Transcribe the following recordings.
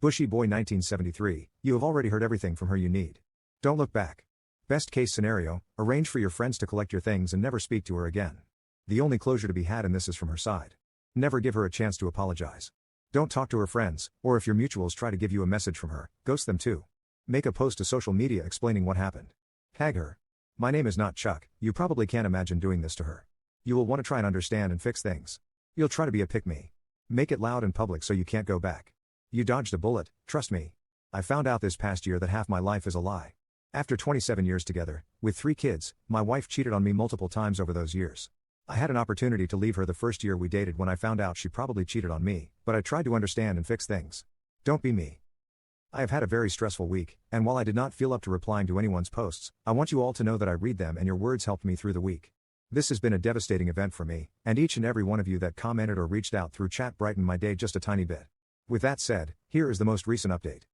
Bushy Boy 1973, you have already heard everything from her you need. Don't look back. Best case scenario, arrange for your friends to collect your things and never speak to her again. The only closure to be had in this is from her side. Never give her a chance to apologize. Don't talk to her friends, or if your mutuals try to give you a message from her, ghost them too. Make a post to social media explaining what happened. Tag her. My name is not Chuck, you probably can't imagine doing this to her. You will want to try and understand and fix things. You'll try to be a pick-me. Make it loud in public so you can't go back. You dodged a bullet, trust me. I found out this past year that half my life is a lie. After 27 years together, with 3 kids, my wife cheated on me multiple times over those years. I had an opportunity to leave her the first year we dated when I found out she probably cheated on me, but I tried to understand and fix things. Don't be me. I have had a very stressful week, and while I did not feel up to replying to anyone's posts, I want you all to know that I read them and your words helped me through the week. This has been a devastating event for me, and each and every one of you that commented or reached out through chat brightened my day just a tiny bit. With that said, here is the most recent update.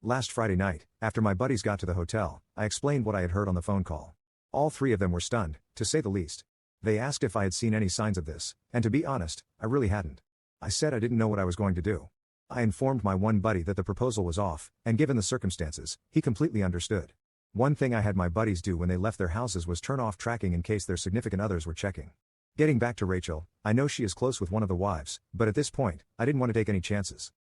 Last Friday night, after my buddies got to the hotel, I explained what I had heard on the phone call. All 3 of them were stunned, to say the least. They asked if I had seen any signs of this, and to be honest, I really hadn't. I said I didn't know what I was going to do. I informed my one buddy that the proposal was off, and given the circumstances, he completely understood. One thing I had my buddies do when they left their houses was turn off tracking in case their significant others were checking. Getting back to Rachel, I know she is close with one of the wives, but at this point, I didn't want to take any chances.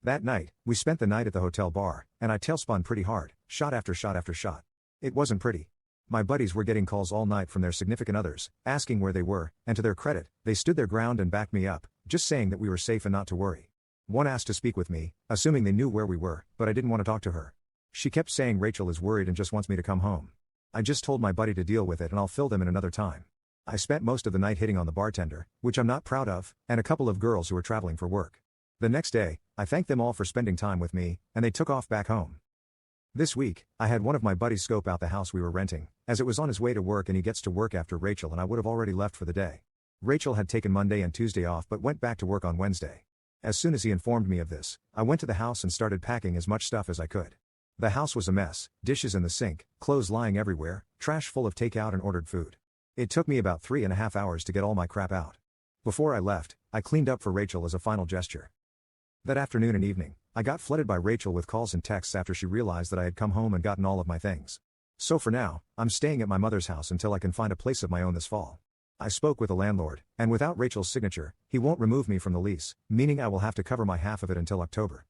That night, we spent the night at the hotel bar, and I tailspun pretty hard, shot after shot after shot. It wasn't pretty. My buddies were getting calls all night from their significant others, asking where they were, and to their credit, they stood their ground and backed me up, just saying that we were safe and not to worry. One asked to speak with me, assuming they knew where we were, but I didn't want to talk to her. She kept saying Rachel is worried and just wants me to come home. I just told my buddy to deal with it and I'll fill them in another time. I spent most of the night hitting on the bartender, which I'm not proud of, and a couple of girls who were traveling for work. The next day, I thanked them all for spending time with me, and they took off back home. This week, I had one of my buddies scope out the house we were renting, as it was on his way to work and he gets to work after Rachel and I would have already left for the day. Rachel had taken Monday and Tuesday off but went back to work on Wednesday. As soon as he informed me of this, I went to the house and started packing as much stuff as I could. The house was a mess, dishes in the sink, clothes lying everywhere, trash full of takeout and ordered food. It took me about 3.5 hours to get all my crap out. Before I left, I cleaned up for Rachel as a final gesture. That afternoon and evening, I got flooded by Rachel with calls and texts after she realized that I had come home and gotten all of my things. So for now, I'm staying at my mother's house until I can find a place of my own this fall. I spoke with the landlord, and without Rachel's signature, he won't remove me from the lease, meaning I will have to cover my half of it until October.